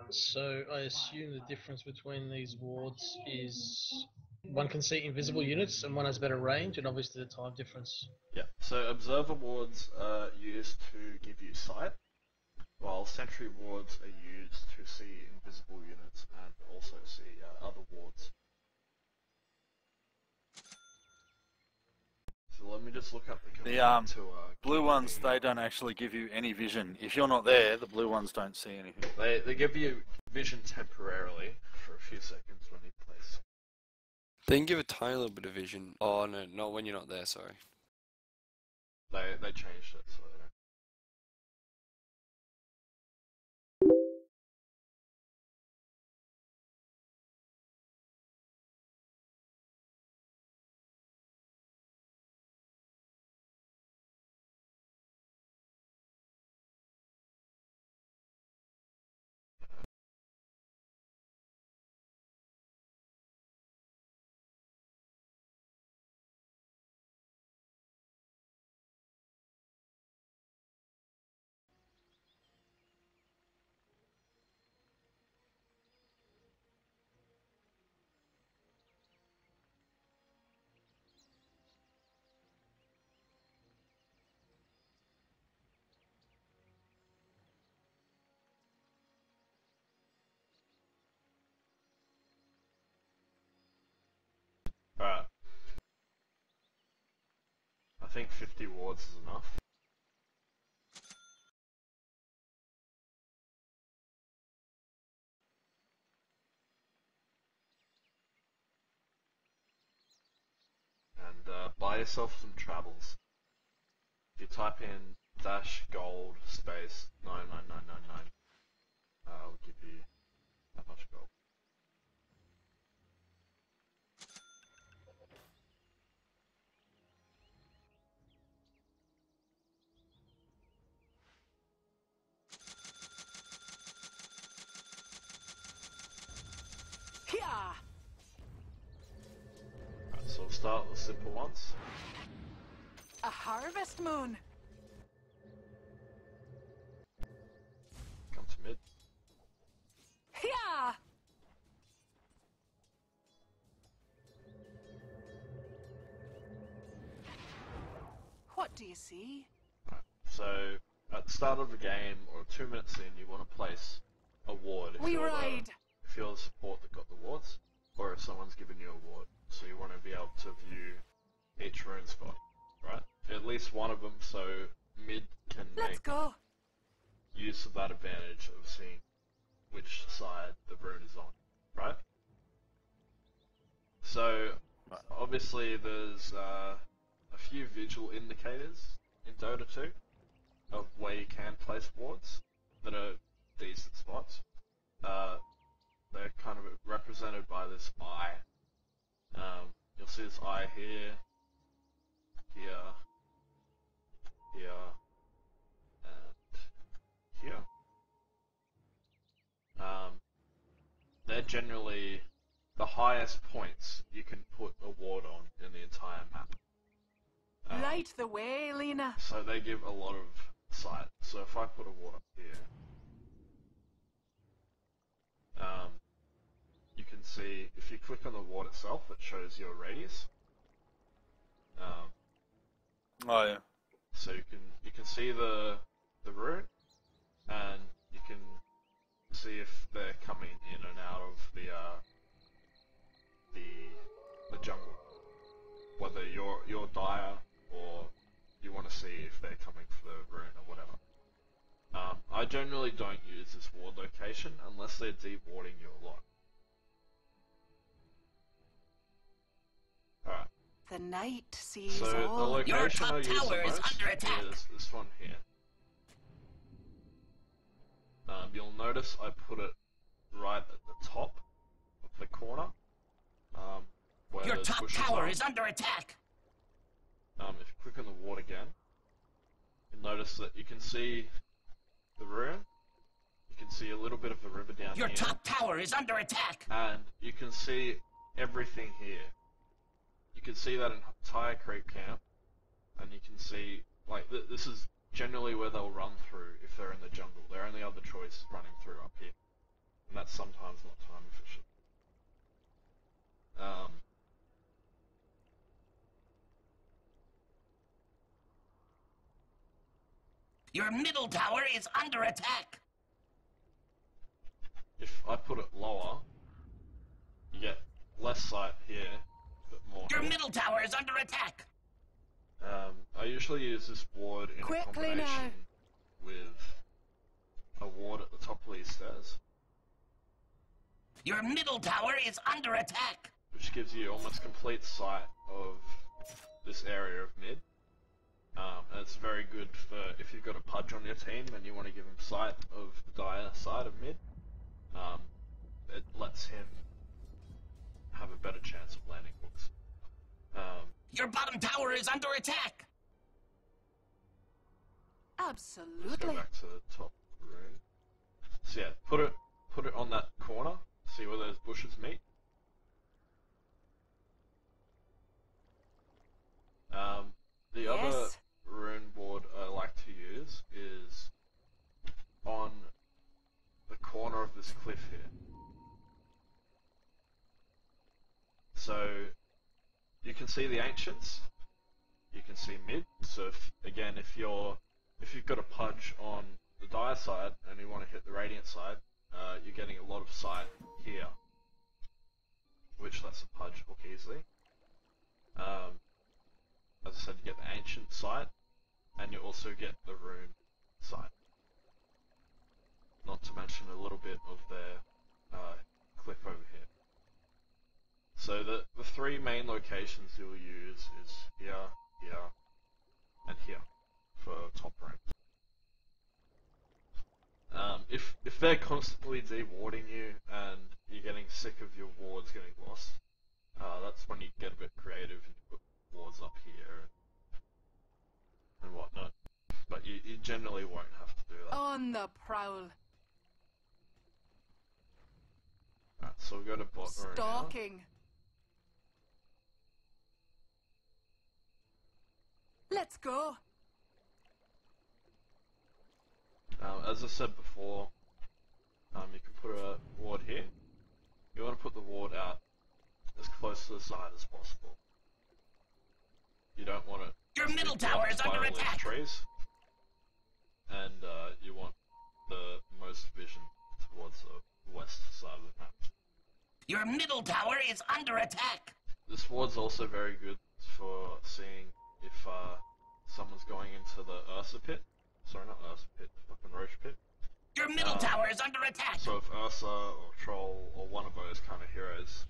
So I assume the difference between these wards is one can see invisible units and one has better range, and obviously the time difference. Yeah, so observer wards are used to give you sight, while sentry wards are used to see invisible units and also see other wards. So let me just look up the command to blue ones, they don't actually give you any vision. If you're not there, the blue ones don't see anything. They give you vision temporarily for a few seconds when you place. They can give a tiny little bit of vision. Oh no, not when you're not there, sorry. They changed it, so they don't. Alright. I think 50 wards is enough. And buy yourself some travels. If you type in -gold space 99999, I'll give you that much gold. Right, so we'll start with simple ones. A harvest moon. Come to mid. Yeah. What do you see? Right, so at the start of the game, or 2 minutes in, you want to place a ward if you're the support that got the wards, or if someone's given you a ward. So you want to be able to view each rune spot, right? At least one of them, so mid can make use of that advantage of seeing which side the rune is on, right? So obviously there's a few visual indicators in Dota 2 of where you can place wards that are decent spots. They're kind of represented by this eye. You'll see this eye here, here, here, and here. They're generally the highest points you can put a ward on in the entire map. Light the way, Lena. So they give a lot of sight. So if I put a ward up here, you can see, if you click on the ward itself, it shows your radius. Oh yeah. So you can see the rune, and you can see if they're coming in and out of the jungle. Whether you're dire or you want to see if they're coming for the rune or whatever. I generally don't use this ward location unless they're de-warding you a lot. Alright. The night sees so all. the location Your top I use tower the is most under attack. is this one here. You'll notice I put it right at the top of the corner. Where Your top tower is under attack. If you click on the ward again, you'll notice that you can see the rune. You can see a little bit of the river down here. Your top tower is under attack. And you can see everything here. You can see that entire creep camp, and you can see, like, this is generally where they'll run through if they're in the jungle. Their only other choice is running through up here. sometimes not time efficient. Your middle tower is under attack. If I put it lower, you get less sight here, but more Your here. middle tower is under attack. I usually use this ward in a Quickly combination now. with a ward at the top of these stairs, Your middle tower is under attack. which gives you almost complete sight of this area of mid. And it's very good for if you've got a pudge on your team and you want to give him sight of the dire side of mid. It lets him have a better chance of landing hooks. Your bottom tower is under attack. Let's go Absolutely. back to the top room. So yeah, put it on that corner. See where those bushes meet. The other Yes. rune board I like to use is on the corner of this cliff here. So you can see the ancients, you can see mid. So if you've got a pudge on the dire side and you want to hit the radiant side, you're getting a lot of sight here, which lets a pudge hook easily. As I said, you get the ancient sight, and you also get the rune sight. Not to mention a little bit of their cliff over here. So the three main locations you'll use is here, here, and here for top rank. If they're constantly dewarding you and you're getting sick of your wards getting lost, that's when you get a bit creative and you put wards up here and whatnot. But you generally won't have to do that. On the prowl. Alright, so we'll go to bot room now. Stalking. Let's go. As I said before, you can put a ward here. You want to put the ward out as close to the side as possible. You don't want it. Your middle tower is under attack. Trees, and you want the most vision towards the west side of the map. Your middle tower is under attack. This ward's also very good for seeing if someone's going into the Ursa pit. Sorry, not Ursa pit, fucking Roche pit. Your middle tower is under attack. So if Ursa or Troll or one of those kind of heroes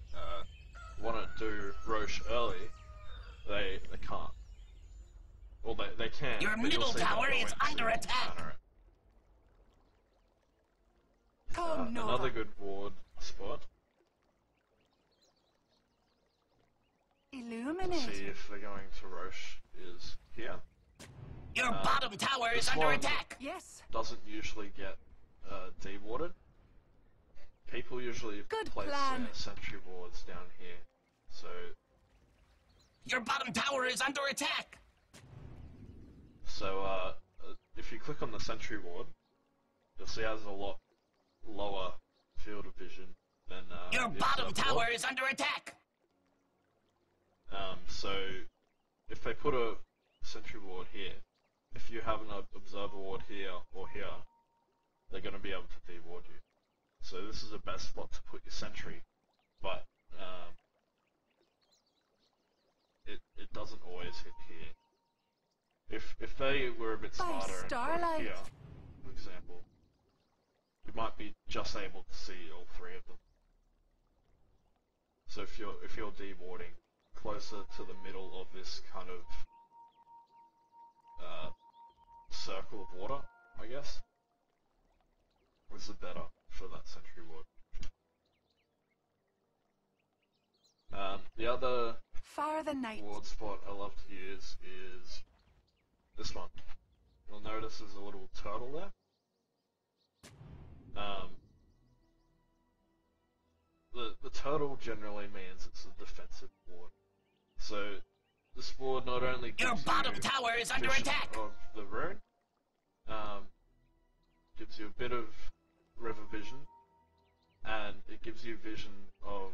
want to do Roche early, they can't. Well, they can. Your but you'll middle see them tower go is into under attack. counter it. Come Nova. Another good ward spot. Let's see Illuminate. if they're going to Roche is here. Your bottom tower is this under one- attack. Yes. Doesn't usually get dewarded. People usually Good place plan. their sentry wards down here. So Your bottom tower is under attack. if you click on the sentry ward, you'll see it has a lot lower field of vision than Your the bottom observer tower ward. is under attack. So if they put a sentry ward here, if you have an observer ward here or here, they're going to be able to deward you. So this is the best spot to put your sentry, but it doesn't always hit here. If they were a bit By smarter and put it starlight. here, for example, you might be just able to see all three of them. So if you're dewarding closer to the middle of this kind of circle of water, I guess, is it better for that sentry ward. The other Far the night. ward spot I love to use is this one. You'll notice there's a little turtle there. The turtle generally means it's a defensive ward. So this ward not only gives Your bottom you tower is under vision attack. of the rune, gives you a bit of river vision, and it gives you vision of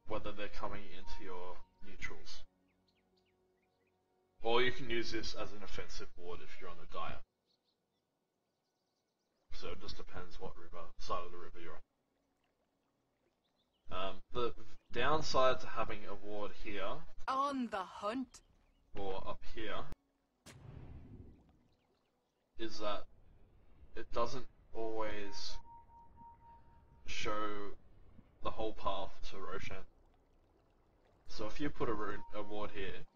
whether they're coming into your neutrals. Or you can use this as an offensive ward if you're on the Dire. So it just depends what side of the river you're on. The downside to having a ward here, On the hunt. or up here, is that it doesn't always show the whole path to Roshan. So if you put a ward here,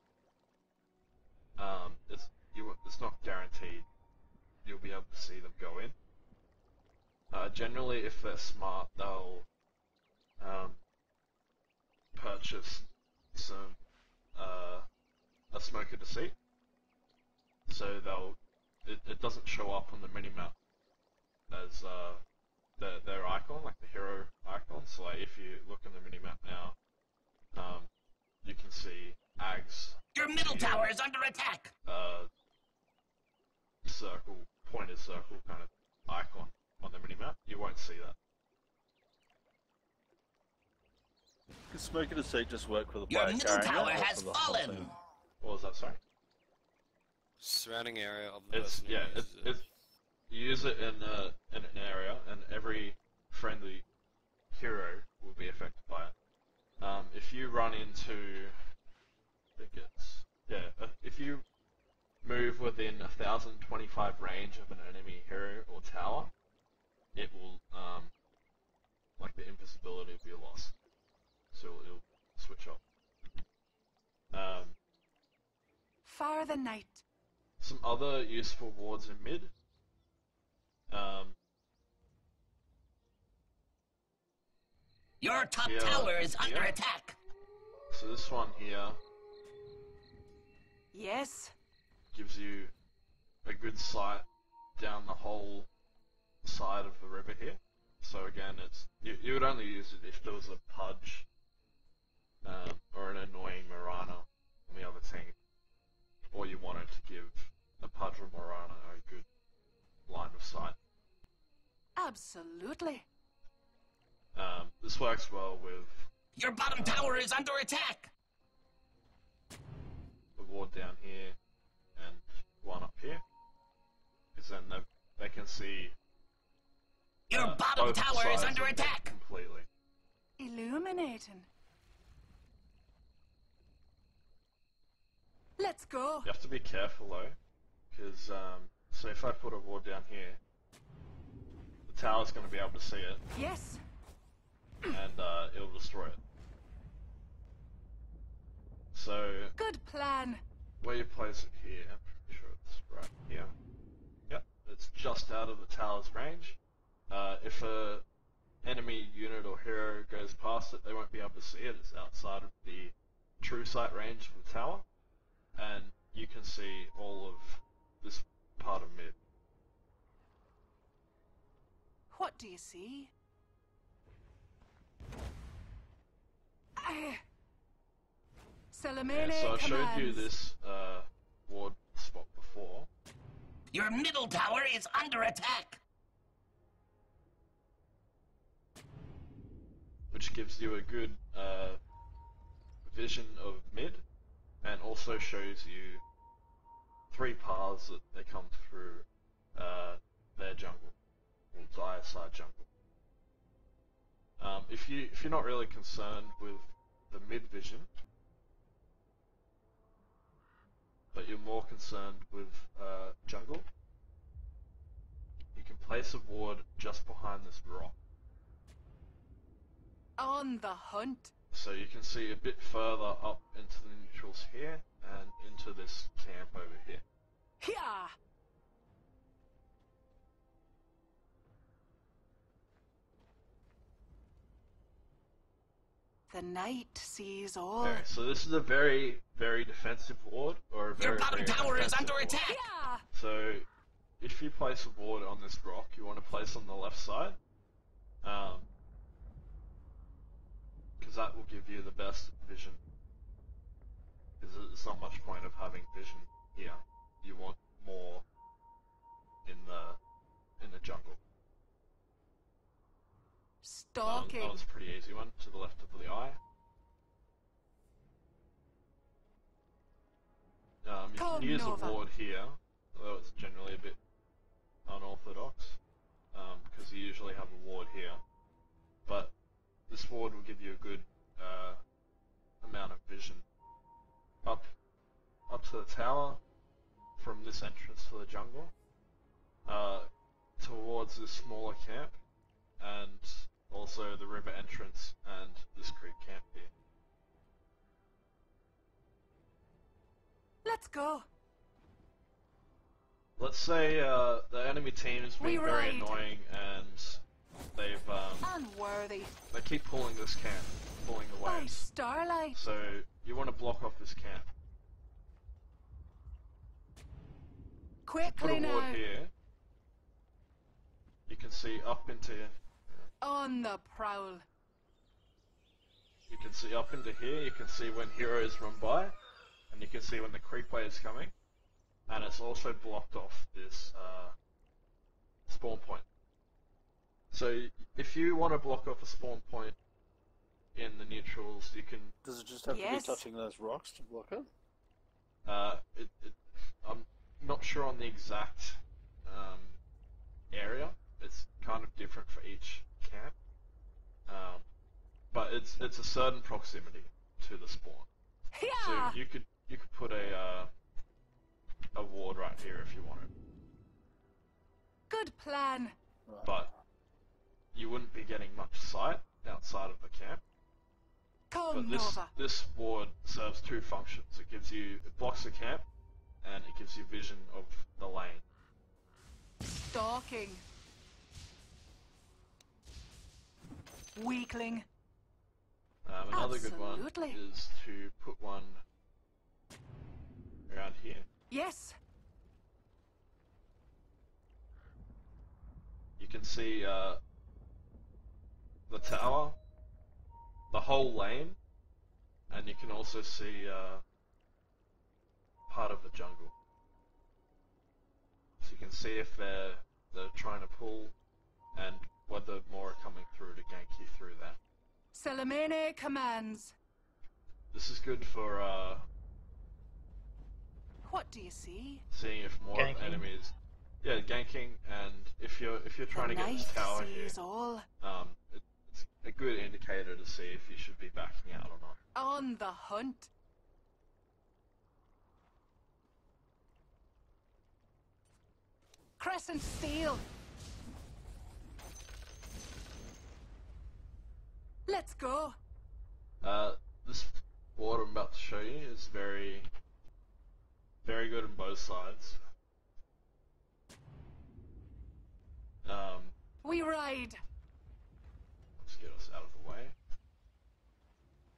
it's not guaranteed you'll be able to see them go in. Generally, if they're smart, they'll purchase some a smoke of deceit, so it doesn't show up on the minimap as their icon, like the hero icon. So like if you look in the minimap now, you can see Ags. Your middle tower is under attack. Pointed circle kind of icon on the minimap. You won't see that. Can Smoke and Deceit just work for the Your player middle carrying tower it, or has for the whole fallen. team? What was that? Sorry. Surrounding area of the It's person who yeah. uses it. It's you use it in an area, and every friendly hero will be affected by it. If you run into, I think it's if you move within 1,025 range of an enemy hero or tower, it will like the invisibility will be lost, so it'll switch off. Far the night. Some other useful wards in mid. Your top Yeah, tower is yeah. under attack. So this one here Yes. gives you a good sight down the whole side of the river here. So again, you would only use it if there was a Pudge or an annoying Mirana on the other team, or you wanted to give a Pudge or Mirana a good line of sight. Absolutely. This works well with Your bottom tower is under attack. the ward down here and one up here, because then they can see Your bottom both tower is sides under of the map attack. completely. Illuminating. Let's go. You have to be careful though, because so if I put a ward down here, the tower's going to be able to see it, Yes. and it'll destroy it. So Good plan. where you place it here, I'm pretty sure it's right here. Yep, it's just out of the tower's range. If a enemy unit or hero goes past it, they won't be able to see it. It's outside of the true sight range of the tower, and you can see all of this part of mid. What do you see? Salamene Yeah, so I showed you commands. this ward spot before. Your middle tower is under attack. Which gives you a good vision of mid, and also shows you 3 paths that they come through their jungle, or Dire side jungle. If you're not really concerned with the mid vision, but you're more concerned with jungle, you can place a ward just behind this rock. On the hunt. So you can see a bit further up into the neutrals here, and into this camp over here. Here. The night sees all. Okay, so this is a very, very defensive ward, or a very, Your bottom very tower is offensive under ward. attack. Here. So if you place a ward on this rock, you want to place on the left side, because that will give you the best vision. Because there's not much point of having vision here. You want more in the jungle. Stalking. That was a pretty easy one, to the left of the eye. You can use a ward here, although it's generally a bit unorthodox, because you usually have a ward here. But this ward will give you a good amount of vision up to the tower from this entrance to the jungle, towards this smaller camp, and also the river entrance and this creek camp here. Let's go. Let's say the enemy team is being very annoying and they've Unworthy. they keep pulling this camp, pulling the By waves. starlight. So you want to block off this camp. Put Quickly a now. ward here. You can see up into On the prowl. you can see up into here. You can see when heroes run by, and you can see when the creep wave is coming. And it's also blocked off this spawn point. So if you want to block off a spawn point in the neutrals, you can. Does it just have to be Yes. touching those rocks to block it? I'm not sure on the exact area. It's kind of different for each camp, but it's a certain proximity to the spawn. So Yeah. you could put a ward right here if you wanted, Good plan. but you wouldn't be getting much sight outside of the camp. Come, But this Nova. this ward serves two functions. It blocks the camp, and it gives you vision of the lane. Stalking. Weakling. Another good one Absolutely. is to put one around here. Yes. You can see the tower, the whole lane, and you can also see part of the jungle. So you can see if they're trying to pull, and whether more are coming through to gank you through that. Salamene commands. This is good for What do you see? seeing if more of Ganking. the enemies, ganking, and if you're trying to the get night this tower here, sees all. it's a good indicator to see if you should be backing out or not. On the hunt. Crescent steel. Let's go. This board I'm about to show you is very, very good on both sides. We ride. Let's get us out of the way.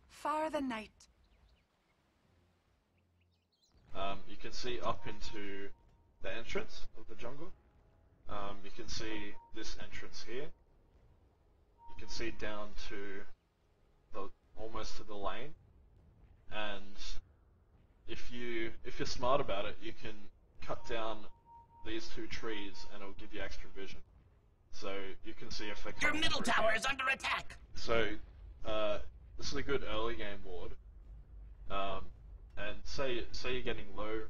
Far the night. You can see up into the entrance of the jungle. You can see this entrance here. You can see down to almost to the lane, and if you're smart about it, you can cut down these two trees, and it'll give you extra vision. So you can see if they're Your coming middle through tower here. is under attack. So this is a good early game ward. And say you're getting low,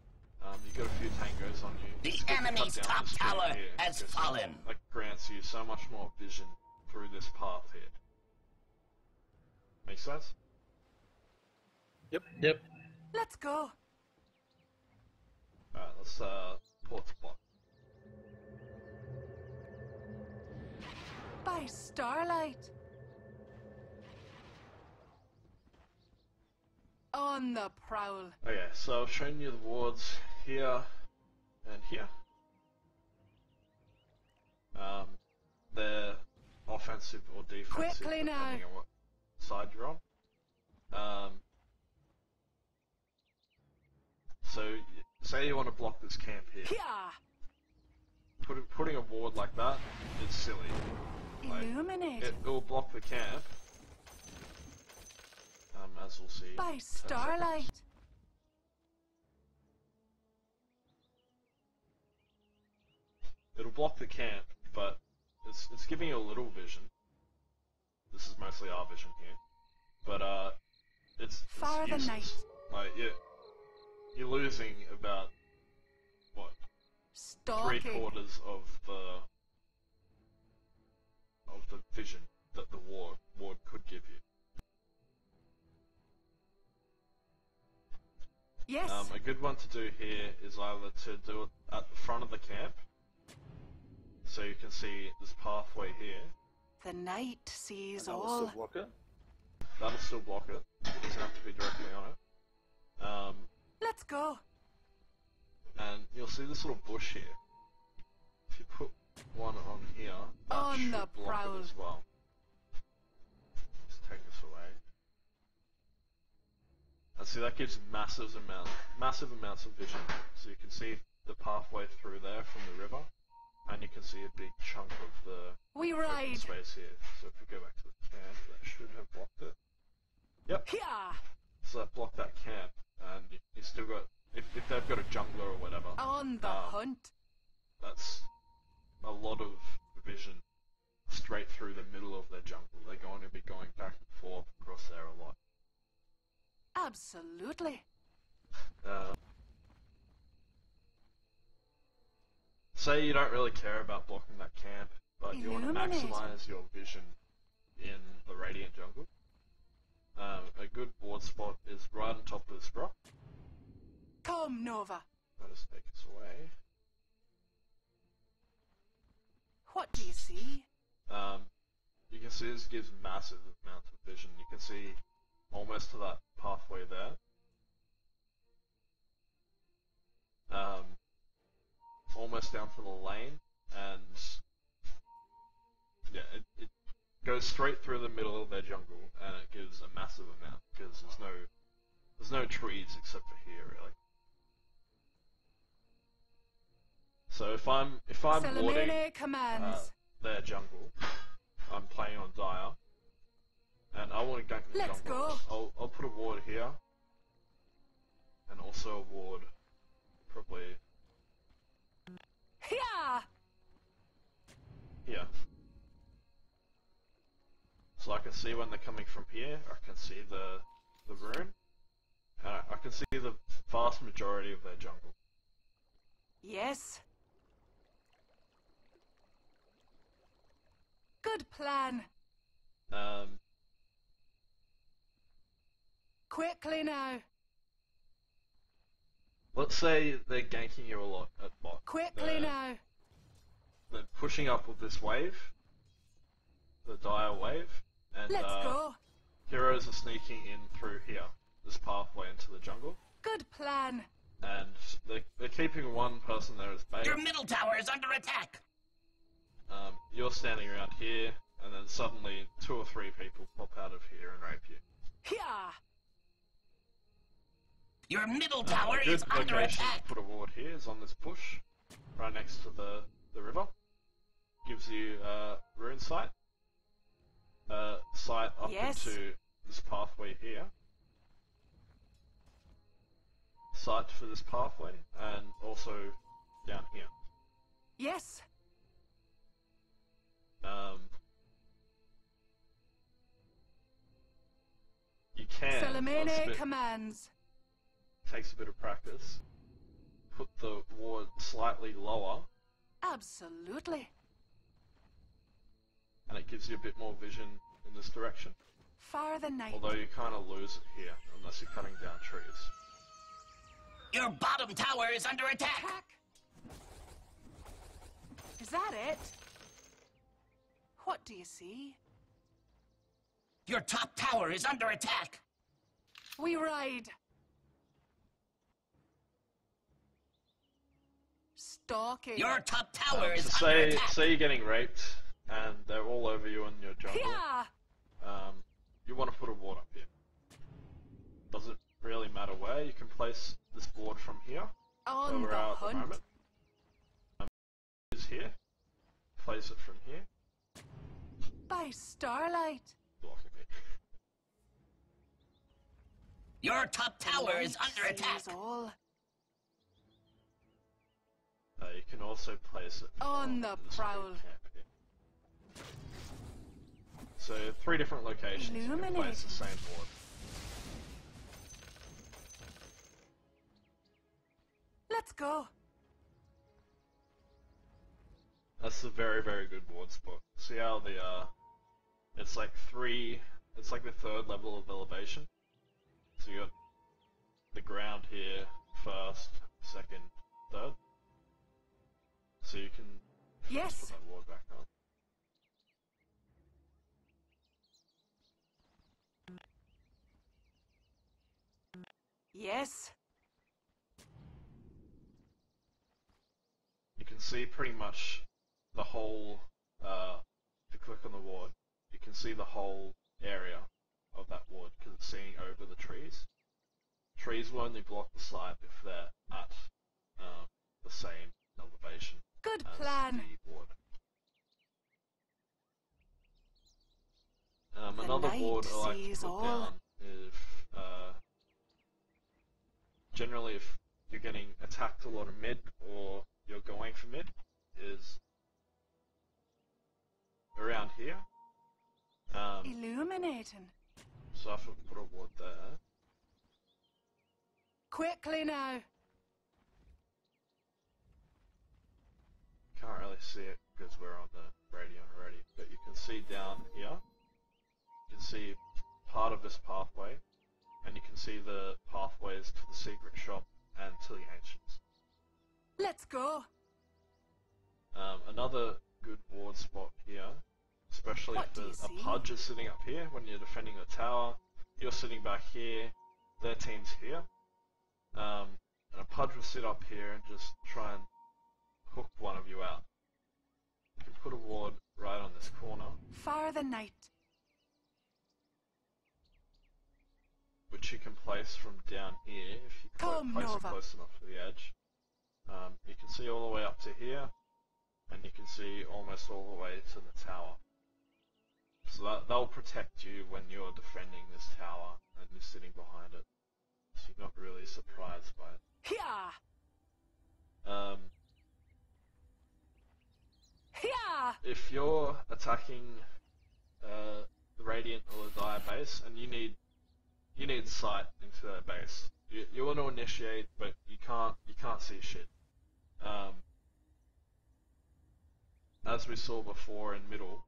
you've got a few tangos on you. The it's good to cut enemy's down top this tree tower here, has because fallen. that grants you so much more vision through this path here. Make sense? Yep. Let's go. Alright, let's port to plot. By starlight. On the prowl. Okay, so I've shown you the wards here and here. They're offensive or defensive Quickly now. depending on what side you're on. So say you want to block this camp here. Yeah. Putting a ward like that is silly. Like, Illuminate. it will block the camp, as we'll see. in By 10 starlight. seconds. It'll block the camp, but it's giving you a little vision. is mostly our vision here. But it's Far the useless. night. Like you're losing about what Stalking. 3/4 of the vision that the ward could give you. Yes. A good one to do here is either to do it at the front of the camp, so you can see this pathway here. The night sees That will all. still block it. That'll still block it. It doesn't have to be directly on it. Let's go. And you'll see this little bush here. If you put one on here, that On should the block prowl. it as well. Just take this away. And see, that gives massive amounts of vision. So you can see the pathway through there from the river, and you can see a big chunk of the We open ride. space here. So if we go back to the camp, that should have blocked it. Yep. Yeah. So that blocked that camp, and you still got, if they've got a jungler or whatever, On the hunt. that's a lot of vision straight through the middle of their jungle. They're going to be going back and forth across there a lot. Absolutely. Say you don't really care about blocking that camp, but you want to Illuminating. maximize your vision in the Radiant jungle. A good ward spot is right on top of this rock. Come, Nova. I'll just take this away. What do you see? You can see this gives massive amounts of vision. You can see almost to that pathway there. Almost down to the lane, and yeah, it goes straight through the middle of their jungle, and it gives a massive amount because there's no trees except for here really. So if I'm warding Salamene commands. their jungle, I'm playing on Dire, and I want to gank the Let's jungle. go. I'll put a ward here, and also a ward probably Yeah. here. So I can see when they're coming from here, I can see the rune, and I can see the vast majority of their jungle. Yes. Good plan. Quickly now. Let's say they're ganking you a lot at bot. Quickly now. They're pushing up with this wave, the Dire wave, and Let's go. heroes are sneaking in through here, this pathway into the jungle, Good plan. and they're keeping one person there as bait. Your middle tower is under attack. You're standing around here, and then suddenly 2 or 3 people pop out of here and rape you. Yeah. Your middle tower A good is under location attack. to put a ward here is on this bush, right next to the river. Gives you rune sight. Sight up Yes. into this pathway here. Sight for this pathway, and also down here. Yes. You can, Salamene commands. takes a bit of practice, put the ward slightly lower, Absolutely. and it gives you a bit more vision in this direction. Far the night. Although you kind of lose it here, unless you're cutting down trees. Your bottom tower is under attack. Attack. Is that it? What do you see? Your top tower is under attack. We ride. Stalking. Your top tower is So under attack. say you're getting raped, and they're all over you in your jungle. Yeah. You want to put a ward up here. Doesn't really matter where. You can place this ward from here, where On we're the at the hunt. moment. Is here. Place it from here. By starlight. Blocking me. Your top tower is Light under attack. sees all. You can also place it On from the this big prowl. camp here. So 3 different locations you can place the same ward. Let's go. That's a very, very good ward spot. See how the it's like the 3rd level of elevation. So you got the ground here, 1st, 2nd, 3rd. So you can Yes. put that ward back up. Yes. You can see pretty much the whole, if you click on the ward, you can see the whole area of that ward because it's seeing over the trees. Trees will only block the sight if they're at the same elevation Good as plan. the ward. The Another night ward I like to sees put all. down is generally if you're getting attacked a lot of mid or you're going for mid is around here. Illuminating. So I have to put a ward there. Quickly now. Can't really see it because we're on the radio already, but you can see down here. You can see part of this pathway, and you can see the pathways to the secret shop and to the ancients. Let's go. Another good ward spot here, especially What if do you a see? pudge is sitting up here when you're defending the tower. You're sitting back here, their team's here. And a pudge will sit up here and just try and hook one of you out. You can put a ward right on this corner, Fire the night. which you can place from down here if you Come, place it Nova. close enough to the edge. You can see all the way up to here, and you can see almost all the way to the tower. So they'll protect you when you're defending this tower and you're sitting behind it. So you're not really surprised by it. Here. If you're attacking the Radiant or the Dire base and you need sight into their base, you want to initiate, but you can't see shit. As we saw before in middle,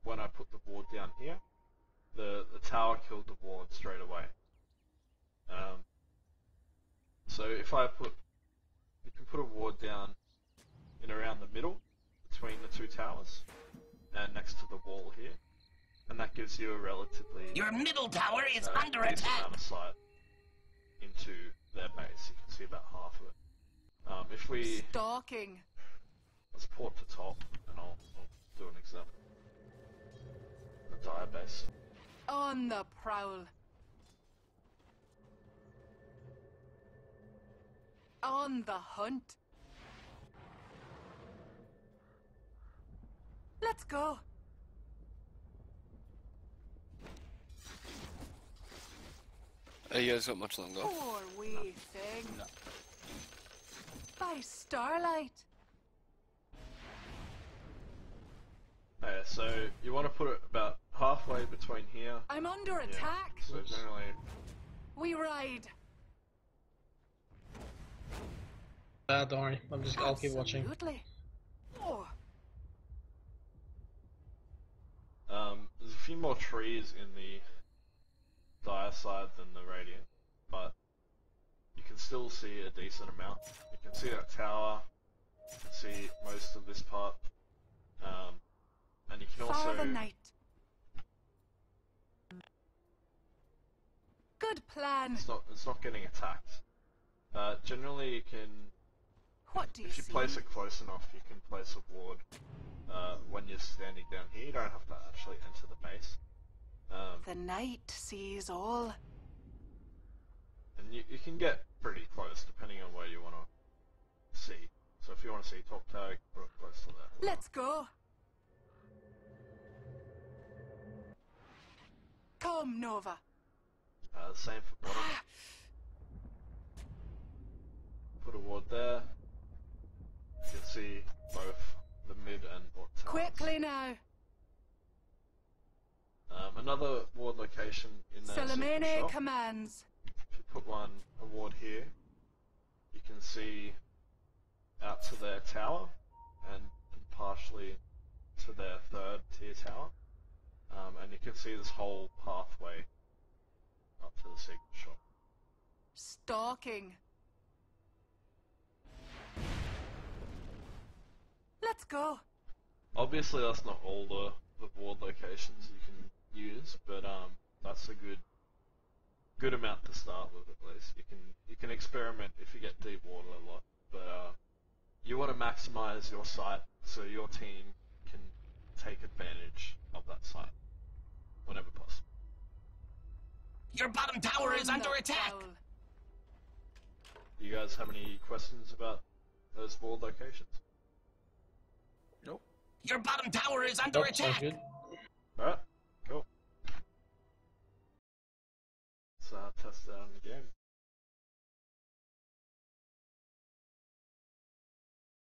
when I put the ward down here, the tower killed the ward straight away. So you can put a ward down in around the middle between the 2 towers and next to the wall here, and that gives you a relatively Your middle tower is under decent attack. amount of sight into their base. You can see about half of it. If we Stalking. let's port to top, and I'll do an example. The Dire base. On the prowl. On the hunt. Let's go. Hey, you guys got much longer? Poor wee thing. No. By starlight. So you want to put it about halfway between here. I'm under attack. So generally, We ride. Don't worry. I'll keep watching. Absolutely. Oh, there's a few more trees in the Dire side than the Radiant, but you can still see a decent amount. You can see that tower. You can see most of this part, and you can fire also. the night. Good plan. It's not getting attacked. Generally, you can. What do you If you see? place it close enough, you can place a ward when you're standing down here. You don't have to actually enter the base. The night sees all. And you can get pretty close depending on where you want to see. So if you want to see top tower, you can put it close to that. Let's go. Come, Nova. Same for bottom. Put a ward there. You can see both the mid and bot towers. Quickly now. another ward location in their secret Salamene shop. commands. If you put one award here, you can see out to their tower and partially to their third tier tower. And you can see this whole pathway up to the secret shop. Stalking. Let's go. Obviously that's not all the ward locations you can use, but that's a good amount to start with at least. You can experiment if you get deep water a lot, but you want to maximize your site so your team can take advantage of that site whenever possible. Your bottom tower is under attack. Foul. You guys have any questions about those ward locations? Nope. Your bottom tower is under Nope, sounds attack. good. Alright, cool. Let's test it out in the game.